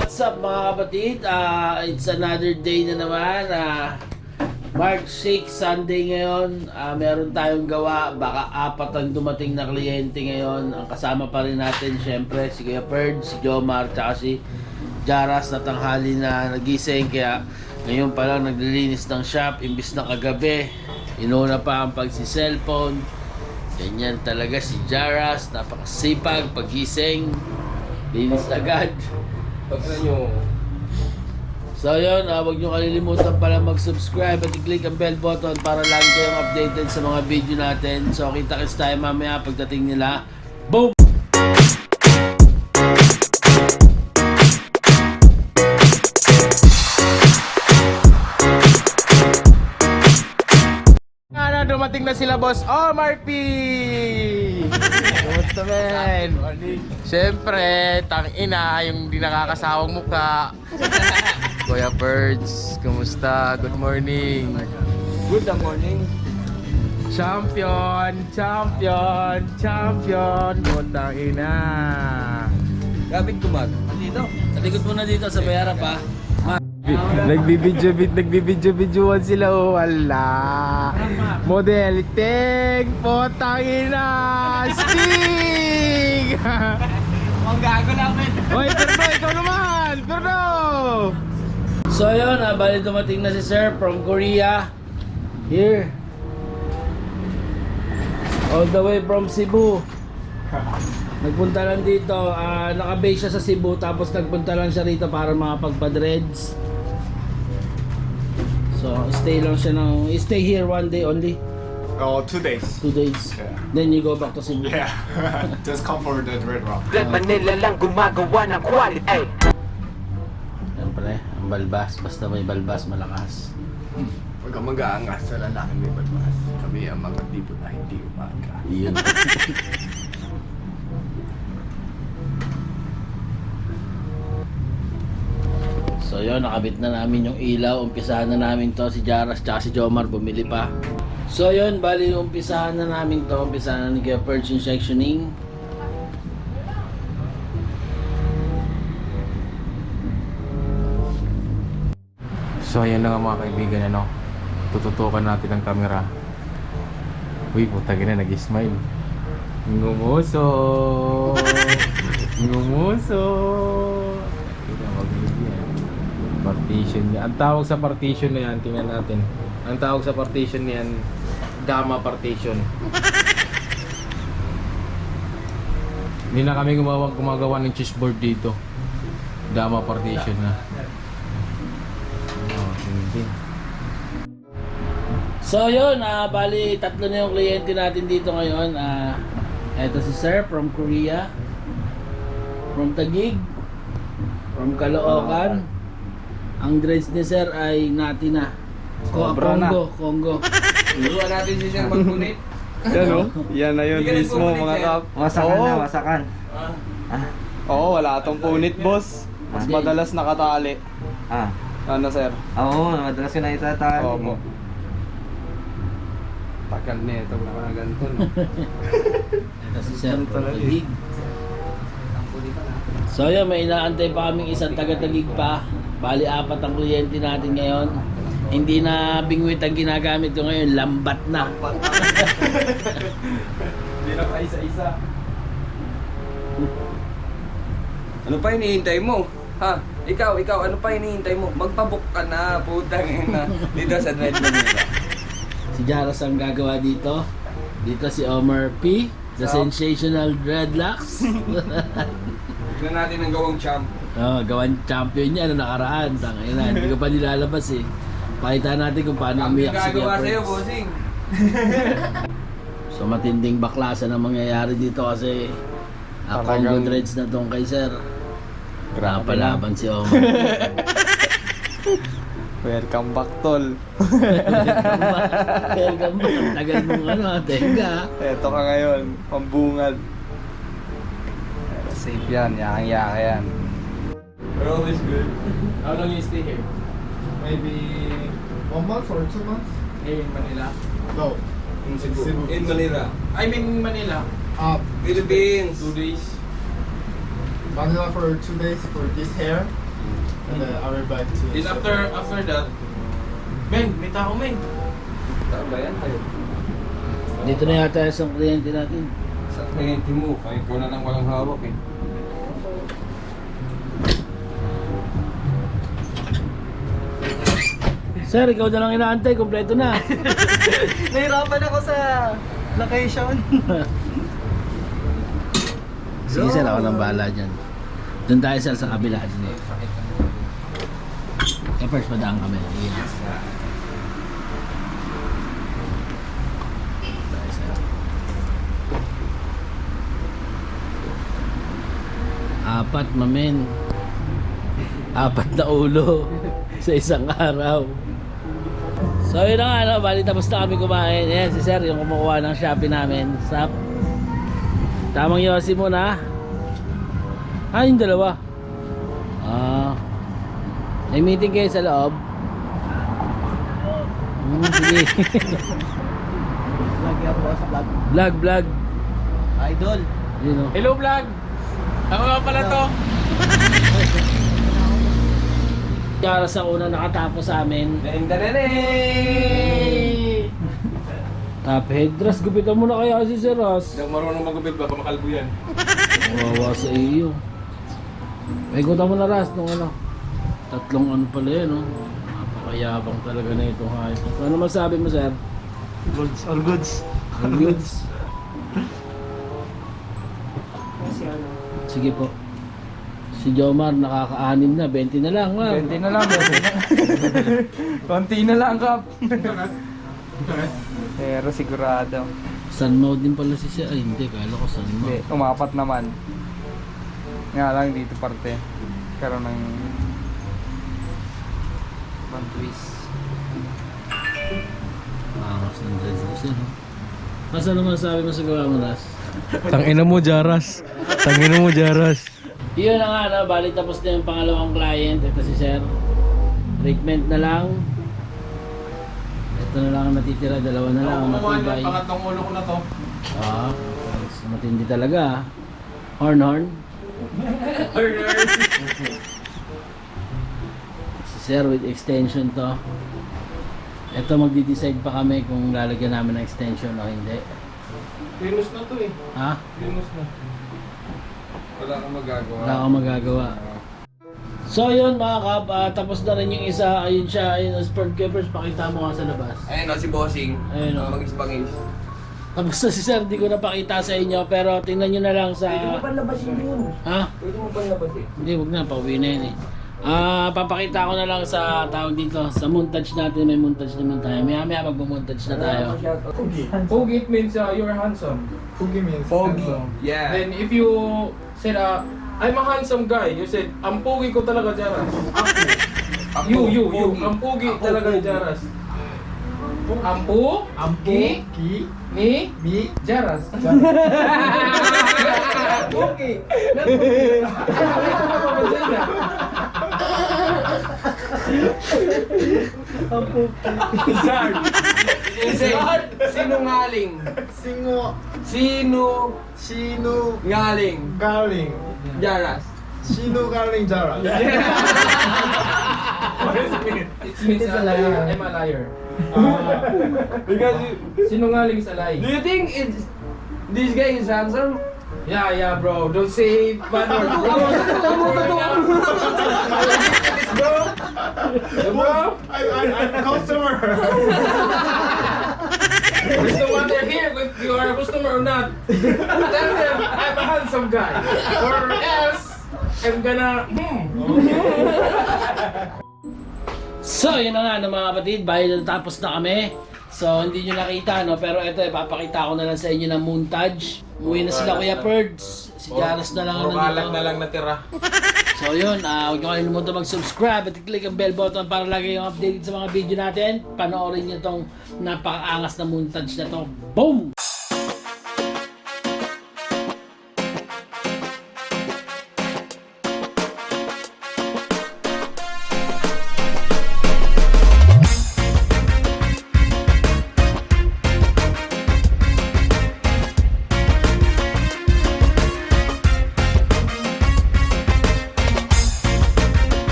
What's up mga kapatid? It's another day na naman. March 6, Sunday ngayon. Meron tayong gawa. Baka 4 ang dumating na kliyente ngayon. Ang kasama pa rin natin syempre si Kuya Perd, si Jomar, tsaka si Jaras na tanghali na nagising. Kaya ngayon pa lang naglilinis ng shop. Imbis na kagabi, inuna pa ang pagsi-cellphone. Ganyan talaga si Jaras. Napakasipag pagising. Linis agad. So yun, huwag nyo kalilimutan pala mag-subscribe at i-click ang bell button para lagi kayong updated sa mga video natin. So kita-kits tayo mamaya pagdating nila. Boom! Dumating na sila boss Omar P. Kumusta men? Siyempre, tangina yung di nakakasawang mukha. Kuya Birds, kumusta? Good morning. Good morning. Champion, champion, champion. Tangina. Grabe kumag. Dito. Sa likod mo na dito sa bayara pa. Nagbibidyo-videoan sila oh. Wala. Model Ting potangina. Sting. Ang gago namin. Hoy, Perdo, ikaw naman. Perdo. So yun, bali dumating na si Sir from Korea. Here. All the way from Cebu. Nagpunta lang dito, naka-base siya sa Cebu tapos nagpunta lang siya rito para makapagpa-dreads. So, stay here one day only. Oh, 2 days. 2 days. Yeah. Then you go back to Cebu. Yeah. Just come for the Dreadlocks. Dreadmanila lang gumagawa ng quality. Siyempre, ang balbas. Basta may balbas, malakas. Huwag kang mag-aangas sa lalaki may balbas. Kami ang mga tipo na hindi umaga. Yun. So yun, nakabit na namin yung ilaw. Umpisahan na namin to. Si Jaras tsaka si Jomar bumili pa. So yun, bali umpisahan na namin to. Umpisahan na ni Kuya Perch yung sectioning. So ayan na nga mga kaibigan, ano, tututukan natin ang camera. Uy, putang ina, nag-smile. Ngumuso. Ngumuso. Ito, mag-ibig yan. Partition niya. Ang tawag sa partition na yan, tingnan natin. Ang tawag sa partition na yan, gamma partition. Hindi na kami gumagawa ng chessboard dito. Gamma partition na. Oh, hindi. So yun, bali tatlo na yung kliyente natin dito ngayon. Eto si Sir from Korea, from Taguig, from Caloocan. Ang dreads ni Sir ay nati na. Congo. Turuan natin si Sir magpunit. Yan o, yan na yun Hindi ka mismo nagpupunit, mga Sir. kap. Wasakan Oo. na, wasakan. Oo, wala itong punit boss. Mas Okay. madalas nakatali. Ah. Ano sir? Oo, madalas ko na itatali. Opo. Tagal na ito na ganito. No? Eto si Sir from Taguig. So yun, may inaantay pa kaming isang taga-Taguig pa. Bali 4 ang kliyente natin ngayon. Hindi na bingwit ang ginagamit ko ngayon, lambat na. Hindi na pa isa-isa. Ano pa hinihintay mo? Ha? Ikaw, ano pa hinihintay mo? Magpabook ka na, putang ina. Dito sa Dreadmanila. Si Jaras ang gagawa dito. Dito si Omar P, the sensational Dreadlocks. Tignan natin ang gawang champ. Gawan champion niya na nakaraan. Tangina, hindi ko pa nilalabas eh. Pakita natin kung paano Ang umiyak si gagawa Kuya sa'yo, Perch. bossing. So matinding baklasan ang mangyayari dito kasi Congo dreads na tong kay Sir. Napalaban si Omar. Welcome back tol. Welcome back. Ang tagal mong tenga. Eto ka ngayon, pambungad. Pero safe yan, yakang-yaka yan. We're always good. How long you stay here? Maybe 1 month or 2 months? Here in Manila? No. In Cebu. In Manila. I mean Manila. Philippines. 2 days. Manila for 2 days for this hair. Our bag too. Then after that, men, may tao men. Tama yan tayo. Dito na yata isang kliyente natin. Sa kliyente mo, kahit ko na lang walang hawak eh. Sir, ikaw na lang inaantay, kompleto na. Nahirapan ako sa location. Sige sir, ako nang bahala dyan. Doon tayo sir sa kabila. First, padaan kami. Yes. Tayo sir. Apat, mamen. Apat na ulo sa isang araw. So yun na nga, no? Bali tapos na kami kumain. Ayan si sir, yung kumukuha ng Shopee namin. Sap. Tamang yosi muna. Ah, yung dalawa. Ah. May meeting kayo sa loob? Sige. Vlog yan, boss. Vlog. Vlog. Idol. Yun o. Hello vlog. Ako nga pala to. Yaras ang unang nakatapos sa amin. Top headdress, gupitan mo na kaya si Sir Ross. Hindi ako marunong magupit, baka makalbo yan. Wawa sa iyo. May guta mo na Ras nung ano. Tatlong ano pala yan, no? Napakayabang talaga na itong hayop. Ano masabi mo, Sir? Goods. All goods. All goods? Sige po. Si Jomar nakaka-anim na, 20 na lang, Mar. 20 na lang. Konti na lang, Kap. Pero sigurado. Sunmouth din pala si Sir. Ay, hindi. Kala ko Hindi, sunmouth. umapat naman. Nga lang dito parte. Karoon ng one twist. Angas ng dress ni Sir. Mas ano masabi mo sa gawa mo, Ras? Tangina mo, Jaras. Tangina mo, Jaras. Yun na nga, no? Bali tapos na yung pangalawang client. Ito si Sir. Treatment na lang. Ito na lang ang natitira. Dalawa na lang ang matibay. Pangatlong ulo ko na to. Ah, matindi talaga. Horn. Si Sir with extension to. Ito magdi-decide pa kami kung lalagyan namin ng extension o hindi. Venus na to eh. Ha? Venus na. Wala kang magagawa. Wala akong magagawa. So yun mga kap, tapos na rin yung isa. Ayun siya, ayun ang sport keepers. Pakita mo nga sa labas. Ayun o, si Bossing. Ayun o. Magis-bangis. Tapos na si Sir, di ko napakita sa inyo. Pero tingnan nyo na lang sa... Pwede mo pa labasin yun. Ha? Pwede mo pa labasin. Hindi, wag na, pauwi na yun eh. Papakita ko na lang sa tawag dito, sa montage natin, may montage naman tayo. Maya magmo-montage na tayo. Pogi means you're handsome. Pugi means Pogi. Yeah. Then if you said, I'm a handsome guy, you said, ang pogi ko talaga, Jaras. Ako. You. Pogi. Ang pogi Ako, talaga, pogi. Jaras. Ki, mi, Jaras. Pogi. Zard. Sinungaling. Sinungaling. Galing. Jaras. Sino galing Jara? It means I'm a liar. Because Sinungaling is a lie. do you think this guy is handsome? Yeah, bro. Don't say bad words, bro. Bro, I'm a customer. there's no matter here if you are a customer or not. Tell them I'm a handsome guy, or else I'm gonna. So, yun na nga no, mga kapatid, bahil tapos na kami. So, hindi nyo nakita, no? Pero ito, ipapakita ko na lang sa inyo ng montage. Umuwi na sila Kuya Perds. Si Jaras na lang ang Balag nandito. na lang natira. So, yun. Huwag nyo kalimutan mag-subscribe at i-click ang bell button para lagi yung updated sa mga video natin. Panoorin nyo tong napaka-angas na montage na to. Boom!